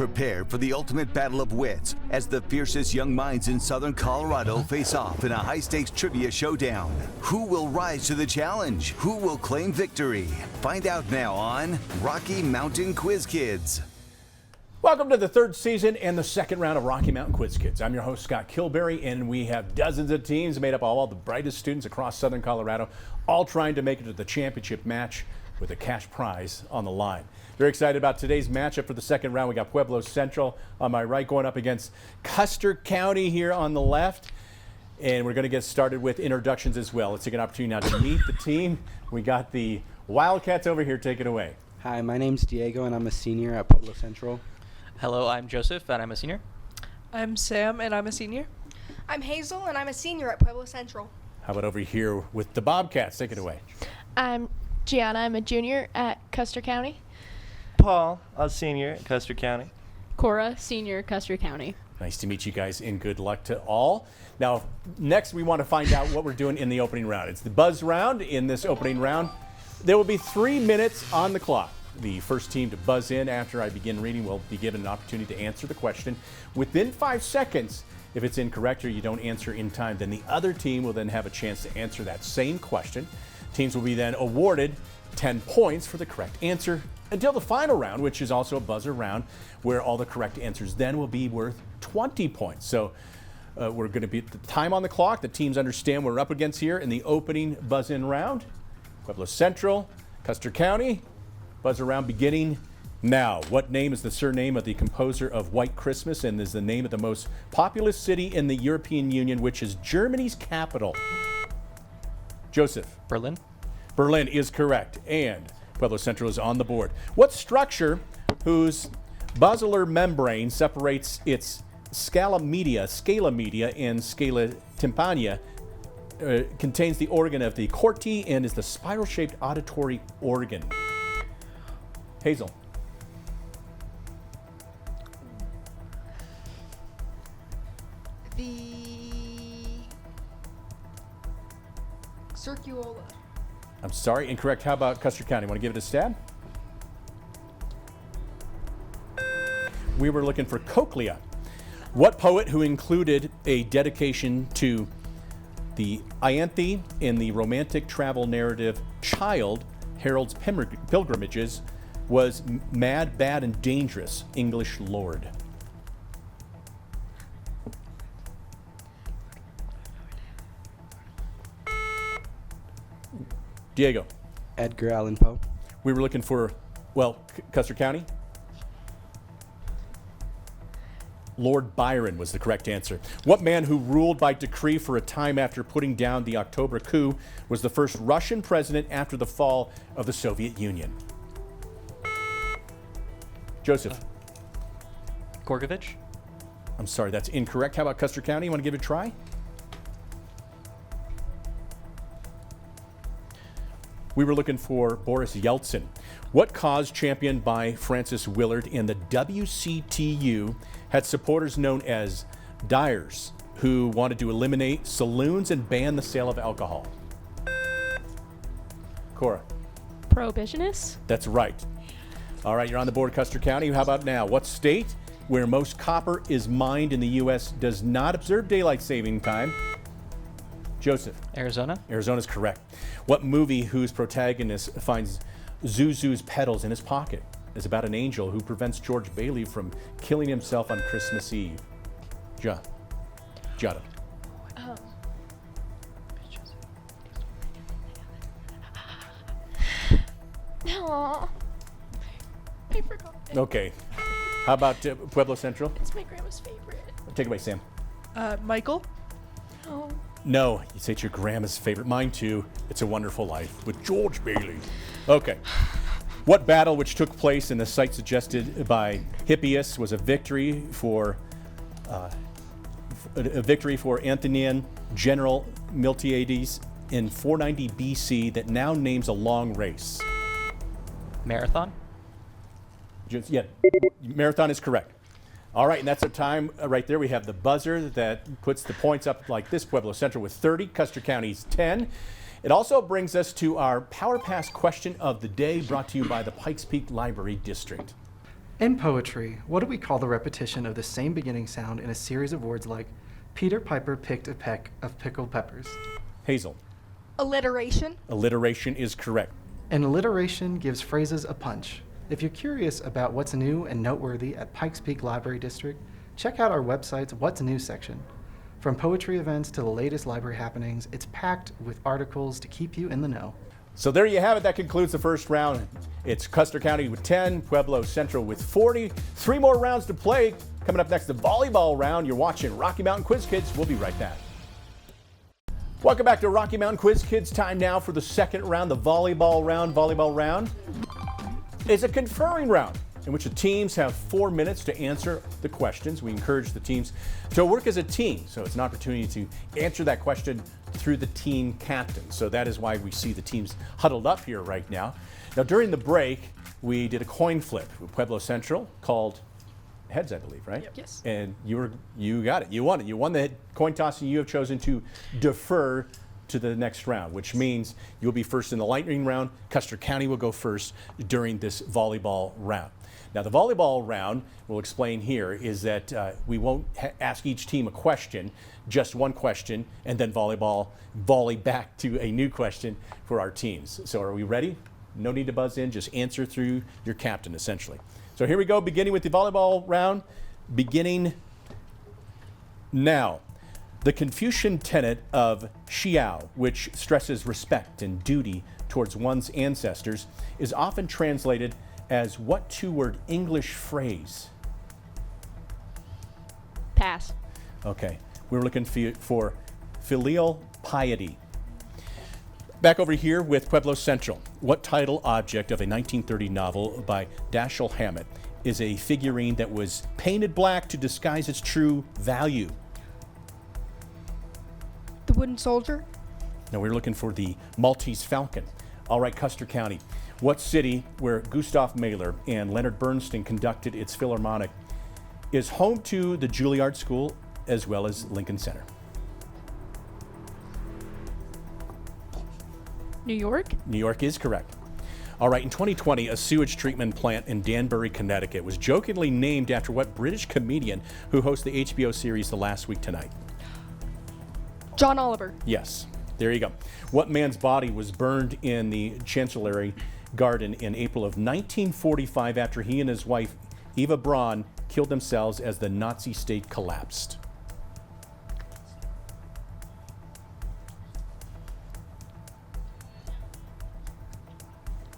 Prepare for the ultimate battle of wits as the fiercest young minds in Southern Colorado face off in a high-stakes trivia showdown. Who will rise to the challenge? Who will claim victory? Find out now on Rocky Mountain Quiz Kids. Welcome to the third season and the second round of Rocky Mountain Quiz Kids. I'm your host, Scott Kilberry, and we have dozens of teams made up of all the brightest students across Southern Colorado, all trying to make it to the championship match with a cash prize on the line. Very excited about today's matchup for the second round. We got Pueblo Central on my right going up against Custer County here on the left. And we're going to get started with introductions as well. Let's take an opportunity now to meet the team. We got the Wildcats over here. Take it away. Hi, my name's Diego, and I'm a senior at Pueblo Central. Hello, I'm Joseph, and I'm a senior. I'm Sam, and I'm a senior. I'm Hazel, and I'm a senior at Pueblo Central. How about over here with the Bobcats? Take it away. I'm Gianna. I'm a junior at Custer County. Paul, a senior at Custer County. Cora, senior, Custer County. Nice to meet you guys, and good luck to all. Now, next we want to find out what we're doing in the opening round. It's the buzz round. In this opening round, there will be 3 minutes on the clock. The first team to buzz in after I begin reading will be given an opportunity to answer the question within 5 seconds. If it's incorrect or you don't answer in time, then the other team will then have a chance to answer that same question. Teams will be then awarded 10 points for the correct answer until the final round, which is also a buzzer round, where all the correct answers then will be worth 20 points. So we're going to be at the time on the clock. The teams understand what we're up against here in the opening buzz-in round. Pueblo Central, Custer County, buzzer round beginning now. What name is the surname of the composer of White Christmas and is the name of the most populous city in the European Union, which is Germany's capital? Joseph. Berlin. Berlin is correct, and Pueblo Central is on the board. What structure whose basilar membrane separates its scala media and scala tympania contains the organ of the corti and is the spiral-shaped auditory organ? Hazel. The circula. I'm sorry, incorrect. How about Custer County? Want to give it a stab? We were looking for cochlea. What poet who included a dedication to the Ianthe in the romantic travel narrative Child heralds pilgrimages was mad, bad, and dangerous English lord? Diego. Edgar Allan Poe. We were looking for, well, Custer County. Lord Byron was the correct answer. What man who ruled by decree for a time after putting down the October coup was the first Russian president after the fall of the Soviet Union? Joseph. Gorgovich. I'm sorry, that's incorrect. How about Custer County? You want to give it a try? We were looking for Boris Yeltsin. What cause championed by Francis Willard in the WCTU had supporters known as Dyers, who wanted to eliminate saloons and ban the sale of alcohol? Cora. Prohibitionists? That's right. All right, you're on the board, Custer County. How about now? What state where most copper is mined in the U.S. does not observe daylight saving time? Joseph. Arizona. Arizona's correct. What movie whose protagonist finds Zuzu's petals in his pocket is about an angel who prevents George Bailey from killing himself on Christmas Eve? Jada. Aww. I forgot. Okay. How about Pueblo Central? It's my grandma's favorite. Take it away, Sam. Michael. Oh. No, you say it's your grandma's favorite. Mine too. It's a Wonderful Life with George Bailey. Okay. What battle which took place in the site suggested by Hippias was a victory for Athenian General Miltiades in 490 BC that now names a long race? Marathon. Yeah, marathon is correct. All right, and that's our time right there. We have the buzzer that puts the points up like this. Pueblo Central with 30, Custer County's 10. It also brings us to our Power Pass question of the day, brought to you by the Pikes Peak Library District. In poetry, what do we call the repetition of the same beginning sound in a series of words like Peter Piper picked a peck of pickled peppers? Hazel. Alliteration. Alliteration is correct. An alliteration gives phrases a punch. If you're curious about what's new and noteworthy at Pikes Peak Library District, check out our website's What's New section. From poetry events to the latest library happenings, it's packed with articles to keep you in the know. So there you have it. That concludes the first round. It's Custer County with 10, Pueblo Central with 40. 3 more rounds to play. Coming up next, the volleyball round. You're watching Rocky Mountain Quiz Kids. We'll be right back. Welcome back to Rocky Mountain Quiz Kids. Time now for the second round, the volleyball round. Volleyball round is a conferring round in which the teams have 4 minutes to answer the questions. We encourage the teams to work as a team, so it's an opportunity to answer that question through the team captain. So that is why we see the teams huddled up here right now. Now during the break, we did a coin flip with Pueblo Central called heads, I believe, right? Yep. Yes. And you got it. You won it. You won the coin toss, and you have chosen to defer to the next round, which means you'll be first in the lightning round. Custer County will go first during this volleyball round. Now, the volleyball round, we'll explain here, is that we won't ask each team a question, just one question, and then volley back to a new question for our teams. So are we ready? No need to buzz in, just answer through your captain, essentially. So here we go, beginning with the volleyball round, beginning now. The Confucian tenet of Xiao, which stresses respect and duty towards one's ancestors, is often translated as what 2-word English phrase? Pass. Okay, we're looking for filial piety. Back over here with Pueblo Central. What title object of a 1930 novel by Dashiell Hammett is a figurine that was painted black to disguise its true value? The wooden soldier. Now we're looking for the Maltese Falcon. All right, Custer County. What city, where Gustav Mahler and Leonard Bernstein conducted its Philharmonic, is home to the Juilliard School as well as Lincoln Center? New York? New York is correct. All right, in 2020, a sewage treatment plant in Danbury, Connecticut was jokingly named after what British comedian who hosts the HBO series The Last Week Tonight? John Oliver. Yes, there you go. What man's body was burned in the Chancellery Garden in April of 1945 after he and his wife, Eva Braun, killed themselves as the Nazi state collapsed?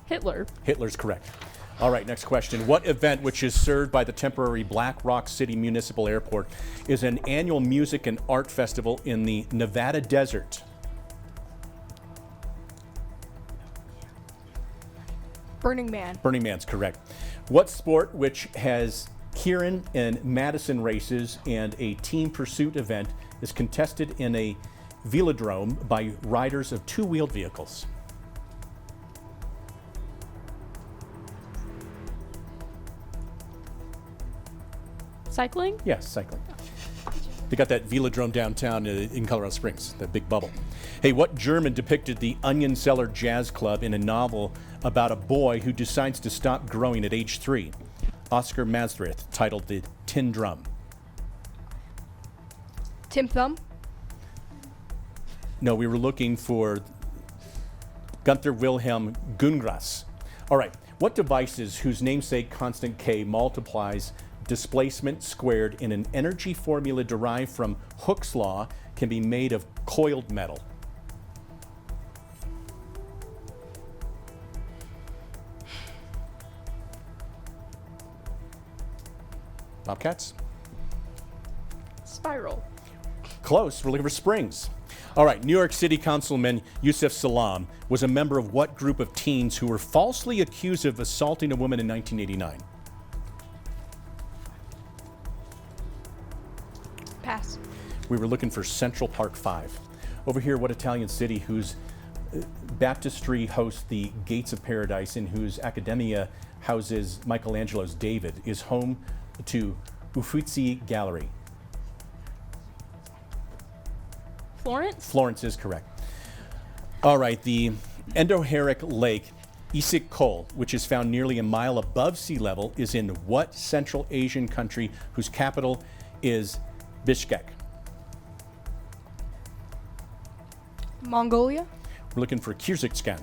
Hitler. Hitler's correct. All right, next question. What event, which is served by the temporary Black Rock City Municipal Airport, is an annual music and art festival in the Nevada desert? Burning Man. Burning Man's correct. What sport, which has Kieran and Madison races and a team pursuit event, is contested in a velodrome by riders of 2-wheeled vehicles? Cycling? Yes, cycling. They got that velodrome downtown in Colorado Springs, that big bubble. Hey, what German depicted the Onion Cellar Jazz Club in a novel about a boy who decides to stop growing at age 3? Oscar Mazdrith, titled The Tin Drum. Tim Thumb. No, we were looking for Gunther Wilhelm Gungras. All right, what devices whose namesake constant K multiplies displacement squared in an energy formula derived from Hooke's law can be made of coiled metal? Bobcats? Spiral. Close. We're looking for springs. All right. New York City Councilman Yusef Salaam was a member of what group of teens who were falsely accused of assaulting a woman in 1989? Pass. We were looking for Central Park 5. Over here, what Italian city whose baptistry hosts the Gates of Paradise and whose Accademia houses Michelangelo's David is home to Uffizi Gallery? Florence? Florence is correct. All right, the Endoheric Lake Issyk-Kul, which is found nearly a mile above sea level, is in what Central Asian country whose capital is Bishkek? Mongolia. We're looking for Kyrgyzstan.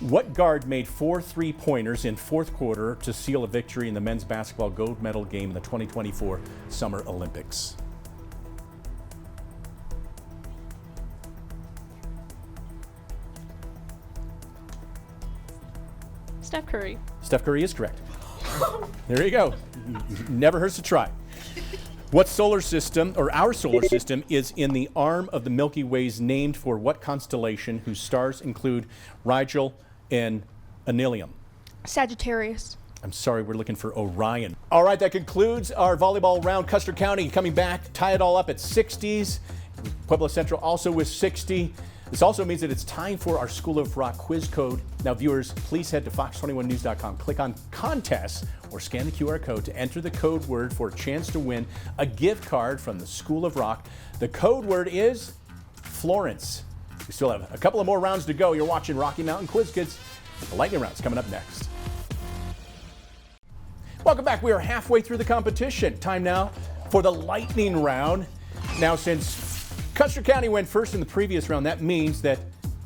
What guard made 4 3-pointers in fourth quarter to seal a victory in the men's basketball gold medal game in the 2024 Summer Olympics? Steph Curry. Steph Curry is correct. There you go. Never hurts to try. What solar system, or our solar system, is in the arm of the Milky Ways named for what constellation whose stars include Rigel and Anilium? Sagittarius. I'm sorry, we're looking for Orion. All right, that concludes our volleyball round. Custer County coming back, tie it all up at 60s. Pueblo Central also with 60. This also means that it's time for our School of Rock quiz code. Now, viewers, please head to fox21news.com, click on contests, or scan the QR code to enter the code word for a chance to win a gift card from the School of Rock. The code word is Florence. We still have a couple of more rounds to go. You're watching Rocky Mountain Quiz Kids. The lightning round's coming up next. Welcome back. We are halfway through the competition. Time now for the lightning round. Now, since Custer County went first in the previous round, that means that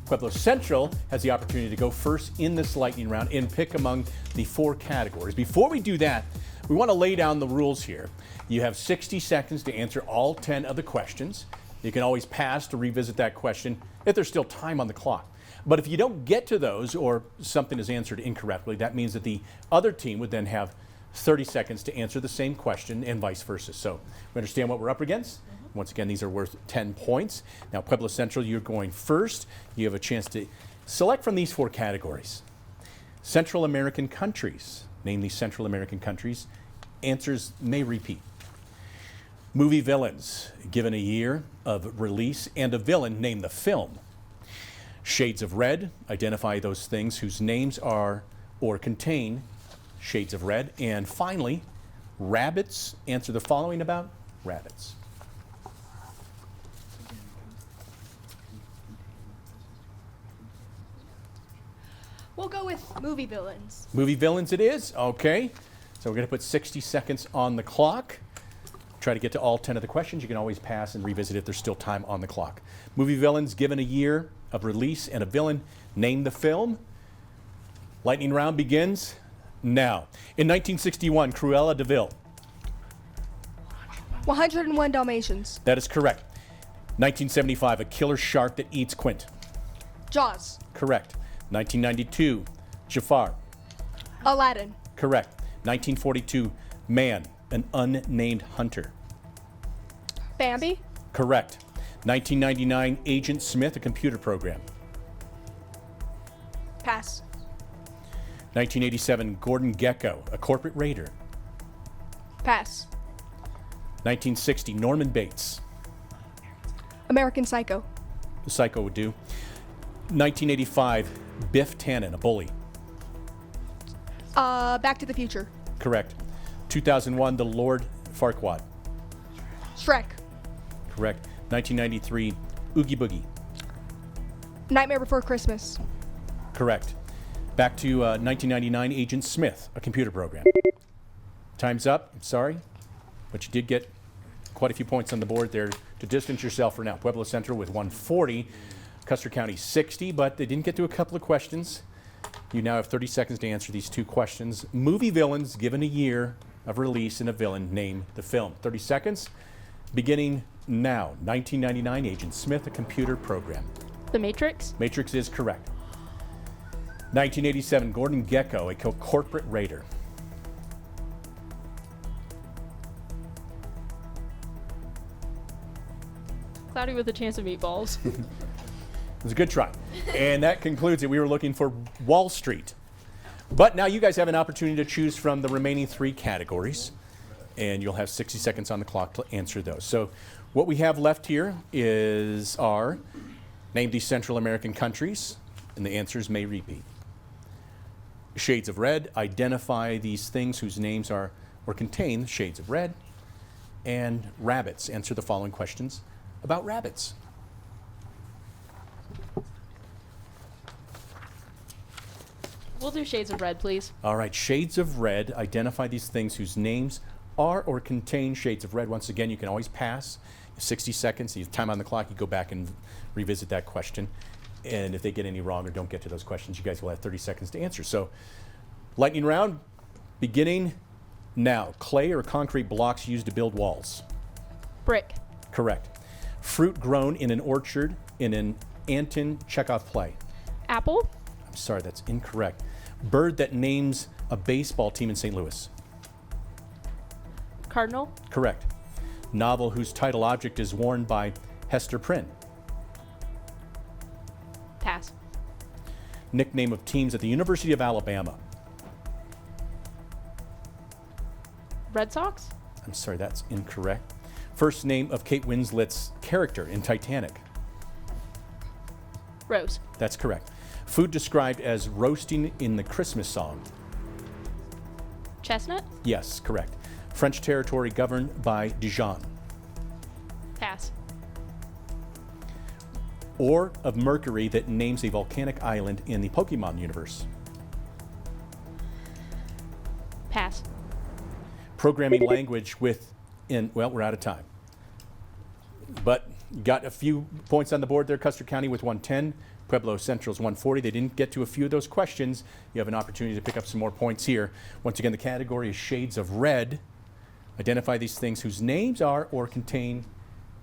Pueblo Central has the opportunity to go first in this lightning round and pick among the 4 categories. Before we do that, we want to lay down the rules here. You have 60 seconds to answer all 10 of the questions. You can always pass to revisit that question if there's still time on the clock. But if you don't get to those, or something is answered incorrectly, that means that the other team would then have 30 seconds to answer the same question and vice versa. So we understand what we're up against. Once again, these are worth 10 points. Now, Pueblo Central, you're going first. You have a chance to select from these 4 categories. Central American countries. Name these Central American countries. Answers may repeat. Movie villains. Given a year of release and a villain, name the film. Shades of red. Identify those things whose names are or contain shades of red. And finally, rabbits. Answer the following about rabbits. We'll go with movie villains. Movie villains it is. Okay. So we're going to put 60 seconds on the clock. Try to get to all 10 of the questions. You can always pass and revisit if there's still time on the clock. Movie villains given a year of release and a villain. Name the film. Lightning round begins now. In 1961, Cruella de Vil. 101 Dalmatians. That is correct. 1975, a killer shark that eats Quint. Jaws. Correct. 1992, Jafar. Aladdin. Correct. 1942, Man, an unnamed hunter. Bambi. Correct. 1999, Agent Smith, a computer program. Pass. 1987, Gordon Gekko, a corporate raider. Pass. 1960, Norman Bates. American Psycho. The Psycho would do. 1985, Biff Tannen, a bully. Back to the Future. Correct. 2001, The Lord Farquaad. Shrek. Correct. 1993, Oogie Boogie. Nightmare Before Christmas. Correct. Back to 1999, Agent Smith, a computer program. Time's up. I'm sorry, but you did get quite a few points on the board there to distance yourself for now. Pueblo Central with 140, Custer County 60, but they didn't get to a couple of questions. You now have 30 seconds to answer these 2 questions. Movie villains given a year of release and a villain, name the film. 30 seconds, beginning now. 1999, Agent Smith, a computer program. The Matrix. Matrix is correct. 1987, Gordon Gekko, a corporate raider. Cloudy with a Chance of Meatballs. It was a good try. And that concludes it. We were looking for Wall Street. But now you guys have an opportunity to choose from the remaining 3 categories, and you'll have 60 seconds on the clock to answer those. So what we have left here is our name these Central American countries, and the answers may repeat. Shades of red, identify these things whose names are or contain shades of red. And rabbits, answer the following questions about rabbits. We'll do shades of red, please. All right, shades of red. Identify these things whose names are or contain shades of red. Once again, you can always pass. 60 seconds, you have time on the clock, you go back and revisit that question. And if they get any wrong or don't get to those questions, you guys will have 30 seconds to answer. So, lightning round, beginning now. Clay or concrete blocks used to build walls? Brick. Correct. Fruit grown in an orchard in an Anton Chekhov play? Apple. I'm sorry, that's incorrect. Bird that names a baseball team in St. Louis? Cardinal. Correct. Novel whose title object is worn by Hester Prynne? Pass. Nickname of teams at the University of Alabama? Red Sox. I'm sorry, that's incorrect. First name of Kate Winslet's character in Titanic? Rose. That's correct. Food described as roasting in the Christmas song? Chestnut. Yes, correct. French territory governed by Dijon? Pass. Ore of Mercury that names a volcanic island in the Pokemon universe? Pass. Programming language well, we're out of time. But you got a few points on the board there. Custer County with 110. Pueblo Central's 140. They didn't get to a few of those questions. You have an opportunity to pick up some more points here. Once again, the category is shades of red. Identify these things whose names are or contain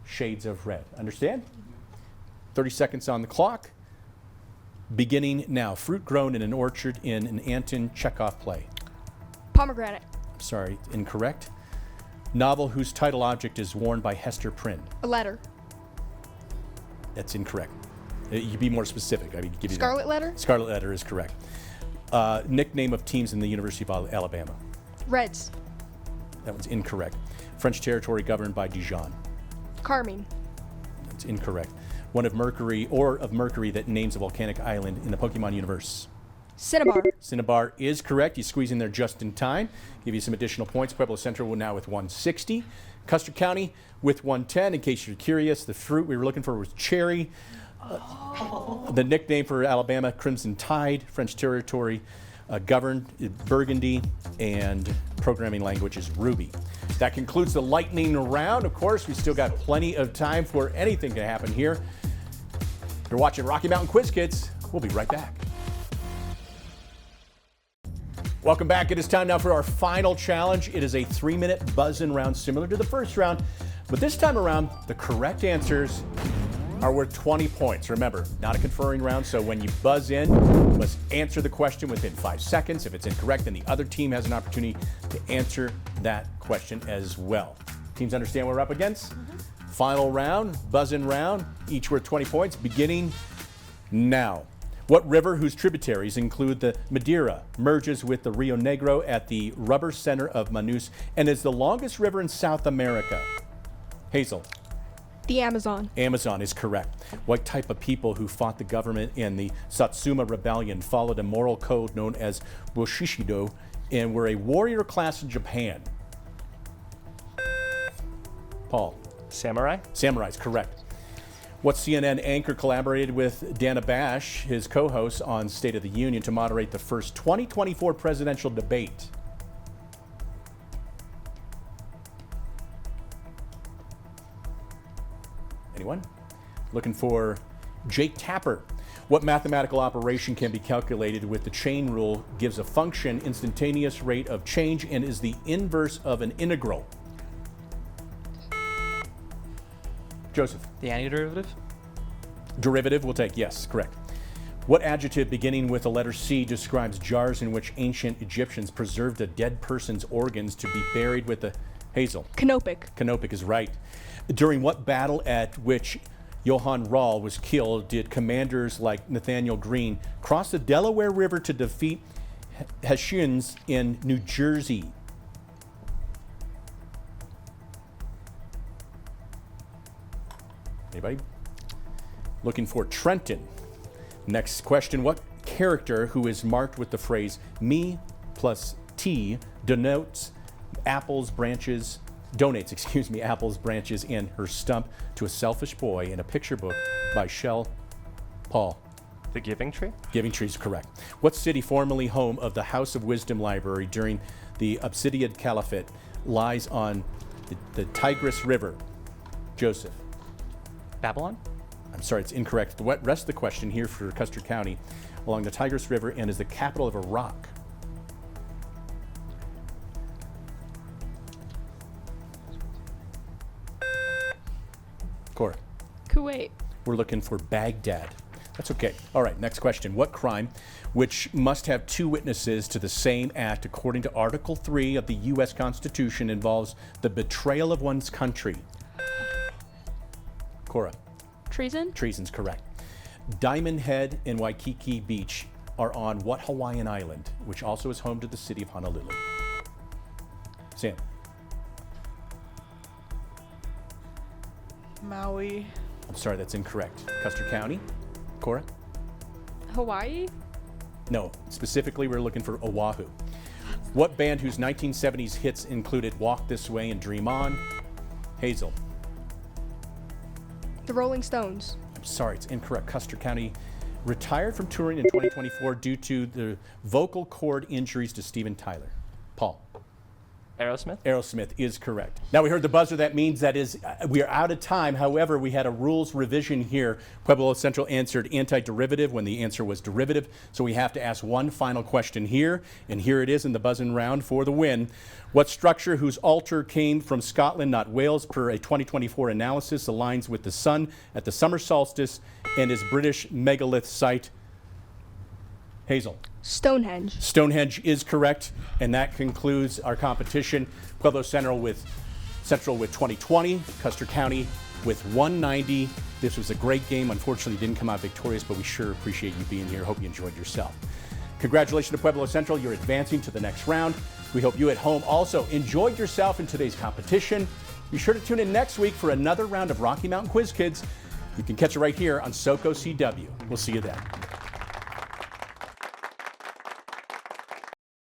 shades of red. Understand? 30 seconds on the clock. Beginning now. Fruit grown in an orchard in an Anton Chekhov play? Pomegranate. Sorry, incorrect. Novel whose title object is worn by Hester Prynne? A letter. That's incorrect. You be more specific. I mean, give you Scarlet that. letter. Scarlet letter is correct. Nickname of teams in the University of Alabama? Reds. That one's incorrect. French territory governed by Dijon? Carmine. That's incorrect. One of Mercury that names a volcanic island in the Pokemon universe? Cinnabar. Cinnabar is correct. You squeeze in there just in time. Give you some additional points. Pueblo Central will now with 160. Custer County with 110. In case you're curious, the fruit we were looking for was cherry. The nickname for Alabama, Crimson Tide. French territory governed Burgundy, and programming language is Ruby. That concludes the lightning round. Of course, we still got plenty of time for anything to happen here. You're watching Rocky Mountain Quiz Kids. We'll be right back. Welcome back. It is time now for our final challenge. It is a 3-minute buzz-in round similar to the first round, but this time around, the correct answers are worth 20 points. Remember, not a conferring round, so when you buzz in, you must answer the question within 5 seconds. If it's incorrect, then the other team has an opportunity to answer that question as well. Teams understand what we're up against? Final round, buzz-in round, each worth 20 points, beginning now. What river, whose tributaries include the Madeira, merges with the Rio Negro at the rubber center of Manaus and is the longest river in South America? Hazel. The Amazon. Amazon is correct. What type of people who fought the government in the Satsuma Rebellion followed a moral code known as Bushido and were a warrior class in Japan? Paul. Samurai. Samurai is correct. What CNN anchor collaborated with Dana Bash, his co-host, on State of the Union to moderate the first 2024 presidential debate? Anyone? Looking for Jake Tapper. What mathematical operation can be calculated with the chain rule, gives a function instantaneous rate of change, and is the inverse of an integral? Joseph. The antiderivative? Derivative, we'll take, yes, correct. What adjective beginning with the letter C describes jars in which ancient Egyptians preserved a dead person's organs to be buried with the Hazel? Canopic. Canopic is right. During what battle at which Johann Rall was killed did commanders like Nathaniel Greene cross the Delaware River to defeat Hessians in New Jersey? Anybody? Looking for Trenton. Next question. What character who is marked with the phrase me plus T donates apples, branches, and her stump to a selfish boy in a picture book by Shell Paul? The Giving Tree? Giving Tree is correct. What city, formerly home of the House of Wisdom Library during the Abbasid Caliphate, lies on the Tigris River? Joseph. Babylon? I'm sorry, it's incorrect. The rest of the question here for Custer County, along the Tigris River and is the capital of Iraq. Cora. Kuwait. We're looking for Baghdad. That's okay. All right, next question. What crime, which must have two witnesses to the same act according to Article 3 of the U.S. Constitution, involves the betrayal of one's country? Cora. Treason. Treason's correct. Diamond Head and Waikiki Beach are on what Hawaiian island, which also is home to the city of Honolulu? Sam. Maui. I'm sorry, that's incorrect. Custer County. Cora? Hawaii. No, specifically we're looking for Oahu. What band whose 1970s hits included Walk This Way and Dream On? Hazel. The Rolling Stones. I'm sorry, it's incorrect. Custer County retired from touring in 2024 due to the vocal cord injuries to Steven Tyler. Paul. Aerosmith? Aerosmith is correct. Now we heard the buzzer. That means that is we are out of time. However, we had a rules revision here. Pueblo Central answered antiderivative when the answer was derivative. So we have to ask one final question here. And here it is in the buzzing round for the win. What structure whose altar came from Scotland, not Wales, per a 2024 analysis, aligns with the sun at the summer solstice and is British megalith site? Hazel. Stonehenge. Stonehenge is correct, and that concludes our competition. Pueblo Central with 2020, Custer County with 190. This was a great game. Unfortunately, didn't come out victorious, but we sure appreciate you being here. Hope you enjoyed yourself. Congratulations to Pueblo Central. You're advancing to the next round. We hope you at home also enjoyed yourself in today's competition. Be sure to tune in next week for another round of Rocky Mountain Quiz Kids. You can catch it right here on SoCo CW. We'll see you then.